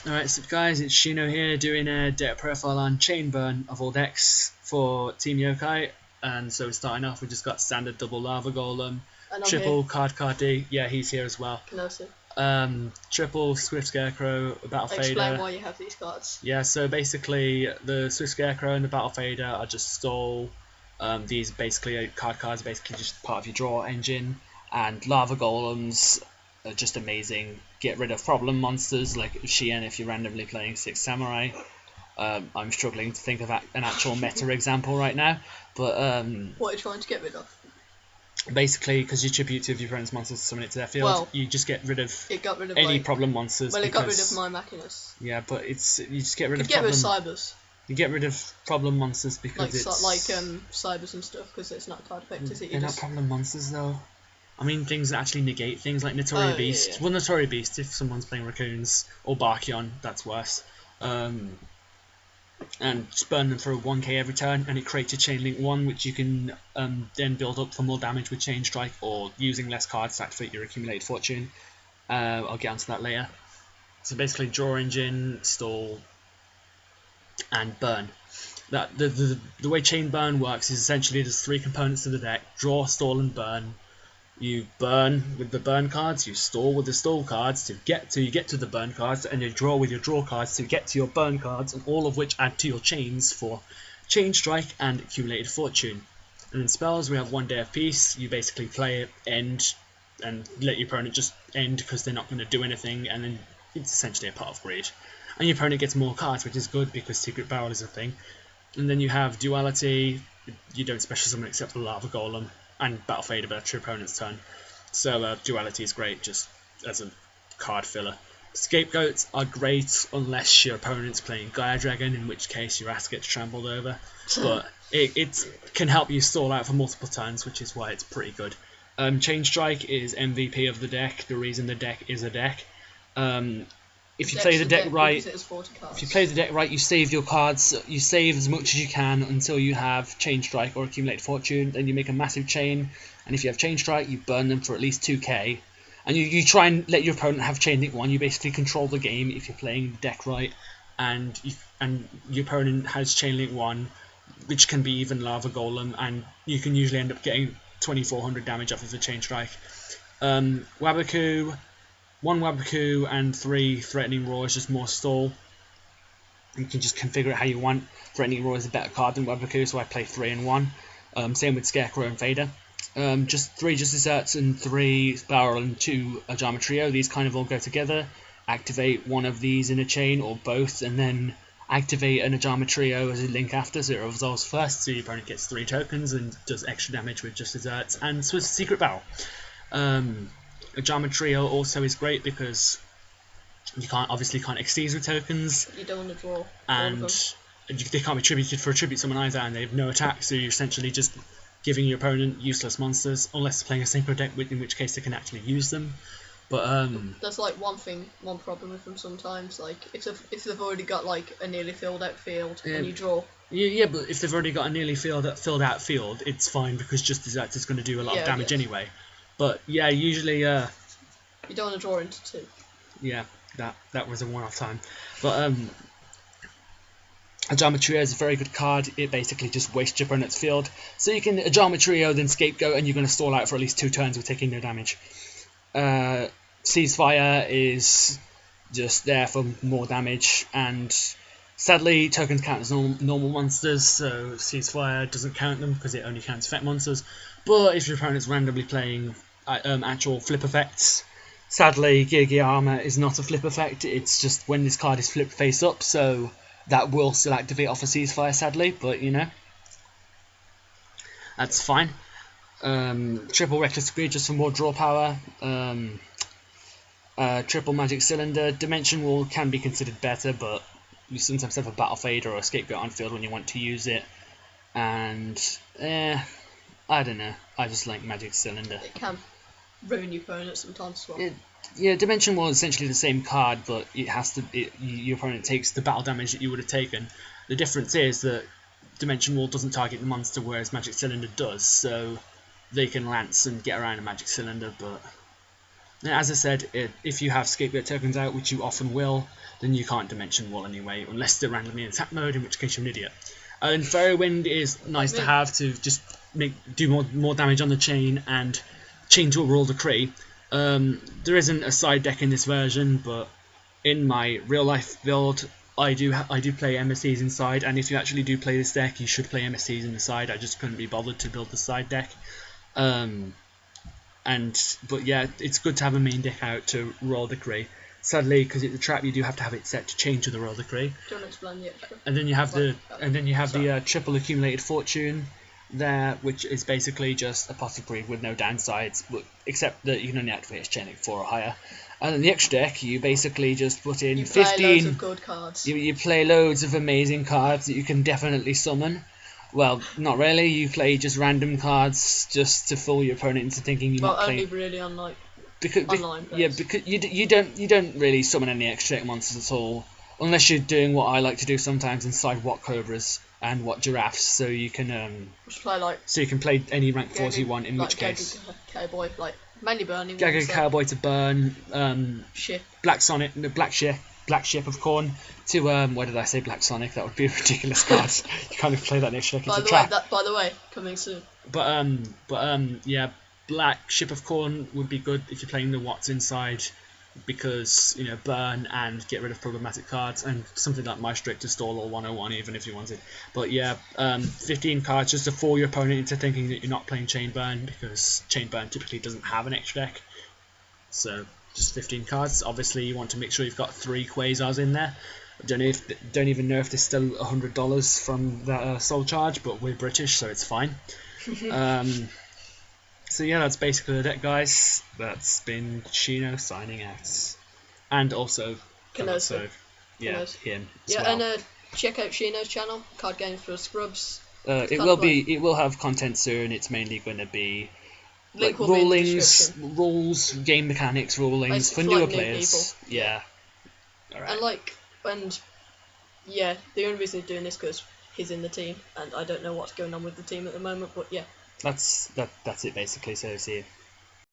Alright, so guys, it's Shino here doing a deck profile on Chain Burn of all decks for Team Yokai. And so we're starting off, we just got standard double Lava Golem, triple Cardcar D, yeah, he's here as well. Konotsu. Triple Swift Scarecrow, Battle Fader. Explain why you have these cards. Yeah, so basically the Swift Scarecrow and the Battle Fader are just stall. These basically card cards are basically just part of your draw engine, and Lava Golems are just amazing. Get rid of problem monsters like Shien if you're randomly playing 6 Samurai. I'm struggling to think of an actual meta example right now, but what are you trying to get rid of? Basically, because you tribute 2 of your opponent's monsters to summon it to their field, you just get rid of, any problem monsters. Well, it got rid of my Machinus. Yeah, but you just get rid of get rid of Cybers. You get rid of problem monsters because Cybers and stuff, because it's not card effect, is it? They're not problem monsters though. I mean things that actually negate things like Notoria Beast. Yeah. Well, Notoria Beast, if someone's playing Raccoons, or Barkion, that's worse. And just burn them for a 1k every turn, and it creates a Chain Link 1, which you can then build up for more damage with Chain Strike, or using less cards to activate your accumulated fortune. I'll get onto that later. So basically draw engine, stall, and burn. The way Chain Burn works is essentially there's 3 components to the deck: draw, stall, and burn. You burn with the burn cards, you stall with the stall cards to get to the burn cards, and you draw with your draw cards to get to your burn cards, and all of which add to your chains for Chain Strike and accumulated fortune. And in spells we have 1 day of peace. You basically play it, end, and let your opponent just end because they're not going to do anything, and then it's essentially a pot of greed. And your opponent gets more cards, which is good because Secret Barrel is a thing. And then you have Duality. You don't special summon except for Lava Golem and Battle Fader to your opponent's turn. So Duality is great just as a card filler. Scapegoats are great unless your opponent's playing Gaia Dragon, in which case your ass gets trampled over. But it can help you stall out for multiple turns, which is why it's pretty good. Chain Strike is MVP of the deck, the reason the deck is a deck. If you play the deck right, you save your cards. You save as much as you can until you have Chain Strike or Accumulated Fortune. Then you make a massive chain, and if you have Chain Strike, you burn them for at least 2k. And you try and let your opponent have Chain Link 1. You basically control the game if you're playing the deck right, and your opponent has Chain Link 1, which can be even Lava Golem, and you can usually end up getting 2400 damage off of the Chain Strike. Waboku. 1 Waboku and 3 Threatening Roar is just more stall. You can just configure it how you want. Threatening Roar is a better card than Waboku, so I play 3 and 1. Same with Scarecrow and Fader. Just 3 Justice Desserts and 3 Barrel and 2 Ojama Trio. These kind of all go together. Activate one of these in a chain or both, and then activate an Ojama Trio as a link after, so it resolves first, so your opponent gets 3 tokens and does extra damage with Justice Desserts and Secret Barrel. Ojama Trio also is great because you obviously can't exceed with tokens. You don't want to draw. And they can't be tributed for a tribute summon either, and they have no attack, so you're essentially just giving your opponent useless monsters, unless they're playing a synchro deck, in which case they can actually use them. But there's like one problem with them sometimes. Like if they've already got like a nearly filled out field and you draw. Yeah, but if they've already got a nearly filled out field, it's fine because Justice Desserts is going to do a lot of damage anyway. But yeah, usually you don't want to draw into 2. Yeah, that was a one-off time. But Ojama Trio is a very good card. It basically just wastes your opponent's field. So you can Ojama Trio, then Scapegoat, and you're going to stall out for at least 2 turns with taking no damage. Ceasefire is just there for more damage, and sadly tokens count as normal monsters, so Ceasefire doesn't count them because it only counts effect monsters. But if your opponent's randomly playing actual flip effects, sadly Gear Armor is not a flip effect, it's just when this card is flipped face up, so that will still activate off a Ceasefire sadly, but you know, that's fine. Triple Reckless Greed just for more draw power. Triple Magic Cylinder. Dimension Wall can be considered better, but you sometimes have a Battle Fader or a Scapegoat on field when you want to use it. And I don't know. I just like Magic Cylinder. It can ruin your opponent sometimes as well. Yeah, Dimension Wall is essentially the same card, but your opponent takes the battle damage that you would have taken. The difference is that Dimension Wall doesn't target the monster, whereas Magic Cylinder does, so they can lance and get around a Magic Cylinder, but Now, as I said, if you have Scapegoat tokens out, which you often will, then you can't Dimension Wall anyway, unless they're randomly in attack mode, in which case you're an idiot. And Fairy Wind is nice to have to just do more damage on the chain and chain to a Royal Decree. There isn't a side deck in this version, but in my real life build, I do play MSCs inside, and if you actually do play this deck, you should play MSCs in the side. I just couldn't be bothered to build the side deck. But yeah, it's good to have a main deck out to Royal Decree. Sadly, because it's a trap, you do have to have it set to change to the Royal Decree. Do you want to explain the extra? And then you have the triple accumulated fortune there, which is basically just Apothecary with no downsides, except that you can only activate its chain at 4 or higher. And in the extra deck, you basically just put in 15. Play loads of good cards. You play loads of amazing cards that you can definitely summon. Well, not really. You play just random cards just to fool your opponent into thinking you're not playing. Only really on like online plays. Yeah, because you don't really summon any extra deck monsters at all, unless you're doing what I like to do sometimes inside What Cobras and What Giraffes. So you can play any rank 4s you want. In which case, Cowboy, like mainly burning. Gaga Cowboy to burn. Ship. Black Ship of Corn to what did I say? Black Sonic. That would be a ridiculous card. You can't even play that next deck. It's a trap. By the way, coming soon. Yeah, Black Ship of Corn would be good if you're playing the Watts inside, because burn and get rid of problematic cards, and something like Maestro to stall all 101 even if you wanted. But yeah, 15 cards just to fool your opponent into thinking that you're not playing Chain Burn, because Chain Burn typically doesn't have an extra deck. So just 15 cards. Obviously, you want to make sure you've got 3 Quasars in there. Don't even know if there's still $100 from that Soul Charge, but we're British, so it's fine. So yeah, that's basically the deck, guys. That's been Shino signing out, and also Konotsu. Yeah, him. Yeah, well. And check out Shino's channel, Card Games for Scrubs. It will have content soon. It's mainly going to be Link like will be in the rules, game mechanics, rulings for newer players. Yeah. All right. And the only reason he's doing this because he's in the team, and I don't know what's going on with the team at the moment, but yeah. That's it basically. So see you.